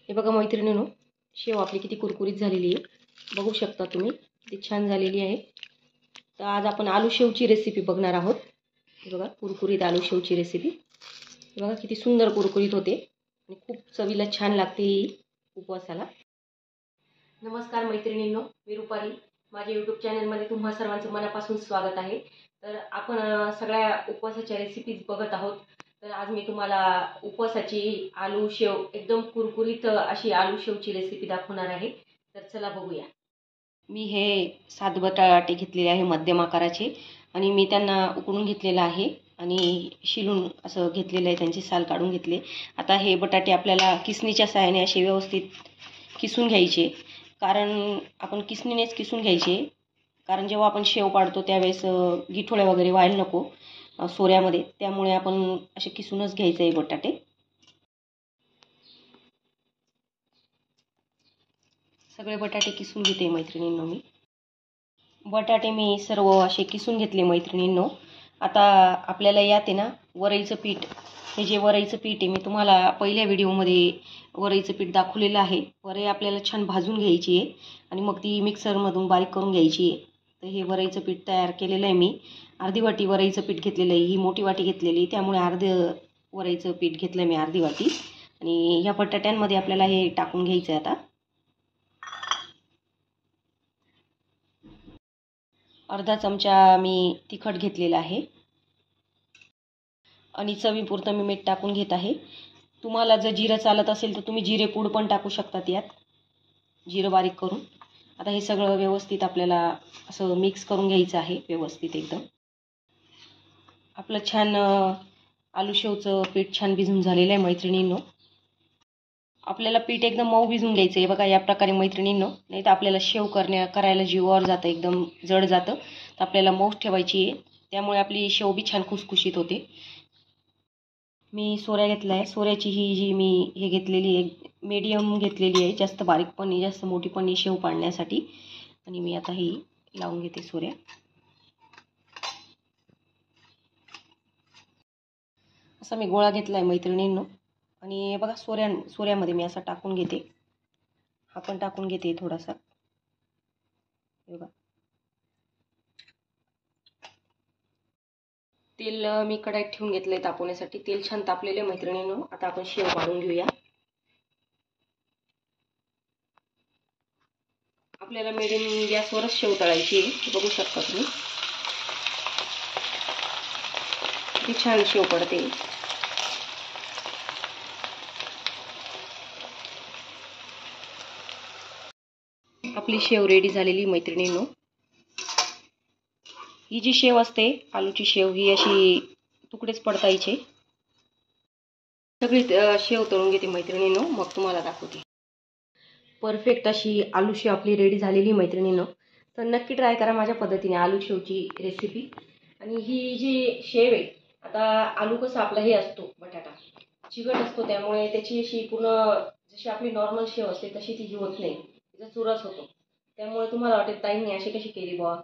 हे बघा मैत्रिणींनो, शेव आपली किती कुरकुरीत झालेली आहे बघू शकता तुम्ही, किती छान झालेली आहे। तर आज आपण आलू शेवची रेसिपी बघणार आहोत। हे बघा कुरकुरीत आलू शेवची रेसिपी, हे बघा किती सुंदर कुरकुरीत होते आणि खूप चवीला छान लागते ही उपवासाला। नमस्कार मैत्रिणींनो, मी रुपाली, माझ्या YouTube चॅनलमध्ये तुम्हा सर्वांचं मनापासून स्वागत आहे। तर आपण सगळ्या उपवासाच्या रेसिपीज बघत आहोत। तर आज मी तुम्हाला उपवासाची आलू शेव एकदम कुरकुरीत अशी आलू शेवची रेसिपी दाखवणार आहे। तर चला बघूया। मी हे 7 बटाटे घेतलेले आहे मध्यम आकाराचे आणि मी त्यांना उकडून घेतलेलं आहे आणि शिलून असं घेतलेलं आहे, त्यांची साल काढून घेतले। आता हे बटाटे आपल्याला किसणीच्या सहाय्याने असे व्यवस्थित किसून घ्यायचे, कारण आपण किसणीनेच किसून घ्यायचे, कारण जेव्हा आपण शेव पाडतो त्यावेळेस गिठोळ्या वगैरे व्हायला नको सोऱ्यामध्ये, त्यामुळे आपण असे किसूनच घ्यायचे आहे बटाटे। सगळे बटाटे किसून घेते मैत्रिणींनो मी। बटाटे मी सर्व असे किसून घेतले मैत्रिणींनो। आता आपल्याला यात आहे ना वरईचं पीठ, हे जे वरईचं पीठ आहे मी तुम्हाला पहिल्या व्हिडिओमध्ये वरईचं पीठ दाखवलेलं आहे। वरई आपल्याला छान भाजून घ्यायची आहे आणि मग ती मिक्सरमधून बारीक करून घ्यायची आहे। तर हे वरईचं पीठ तयार केलेलं आहे मी। अर्धी वाटी वरईचं पीठ घेतलेलं आहे, ही मोठी वाटी घेतलेली, त्यामुळे वरईचं पीठ घेतलं मी अर्धी वाटी। आणि ह्या बटाट्यांमध्ये आपल्याला हे टाकून घ्यायचं आहे। आता अर्धा चमचा मी तिखट घेतलेला आहे आणि चवीपुरतं मी मीठ टाकून घेत आहे। तुम्हाला जर जिरं चालत असेल तर तुम्ही जिरे पूड पण टाकू शकतात यात, जिरं बारीक करून। आता हे सगळं व्यवस्थित आपल्याला असं मिक्स करून घ्यायचं आहे व्यवस्थित एकदम। आपलं छान आलू शेवचं पीठ छान भिजून झालेलं आहे मैत्रिणींनो। आपल्याला पीठ एकदम मऊ भिजून घ्यायचं आहे बघा या प्रकारे मैत्रिणींनो, नाही तर आपल्याला शेव करायला जीवावर जातं, एकदम जड जातं। तर आपल्याला मऊ ठेवायची आहे, त्यामुळे आपली शेव बी छान खुसखुशीत होते। मी सोऱ्या घेतला आहे, सोऱ्याची ही जी मी हे घेतलेली आहे मीडियम घेतलेली आहे, जास्त बारीक पण नाही जास्त मोठी पण नाही शेव पाडण्यासाठी। आणि मी आता ही लावून घेते सोऱ्या। असा मी गोळा घेतला आहे मैत्रिणींनो आणि बघा सोऱ्यामध्ये मी असा टाकून घेते, हा पण टाकून घेते थोडासा, बघा। तेल मी कढईत ठेवून घेतलंय तापवण्यासाठी, तेल छान तापलेले मैत्रिणींनो। आता आपण शेव पाडून घेऊया। आपल्याला मिडियम गॅसवरच शेव तळायची आहे, बघू शकता तुम्ही किती छान शेव पडते। आपली शेव रेडी झालेली मैत्रिणींनो। ही जी शेव असते आलूची शेव, ही अशी तुकडेच पडतायचे। सगळी शेव तळून घेते मैत्रिणींनो, मग तुम्हाला दाखवते। परफेक्ट अशी आलू शेव आपली रेडी झालेली मैत्रिणींनो। तर नक्की ट्राय करा माझ्या पद्धतीने आलू शेवची रेसिपी। आणि ही जी शेव आहे, आता आलू कसा आपला हे असतो बटाटा चिकट असतो, त्यामुळे त्याची अशी पूर्ण जशी आपली नॉर्मल शेव असते तशी ती होत नाही, तिचा चुराच होतो। त्यामुळे तुम्हाला वाटेल ताईंनी अशी कशी केली बुवा,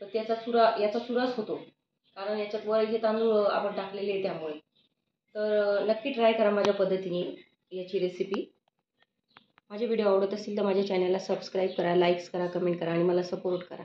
तर याचा चुराच होतो, कारण याच्यात वरईचे तांदूळ आपण टाकलेले आहे त्यामुळे। तर नक्की ट्राय करा माझ्या पद्धतीने याची रेसिपी। माझे व्हिडिओ आवडत असतील तर माझ्या चॅनलला सबस्क्राईब करा, लाईक्स करा, कमेंट करा आणि मला सपोर्ट करा।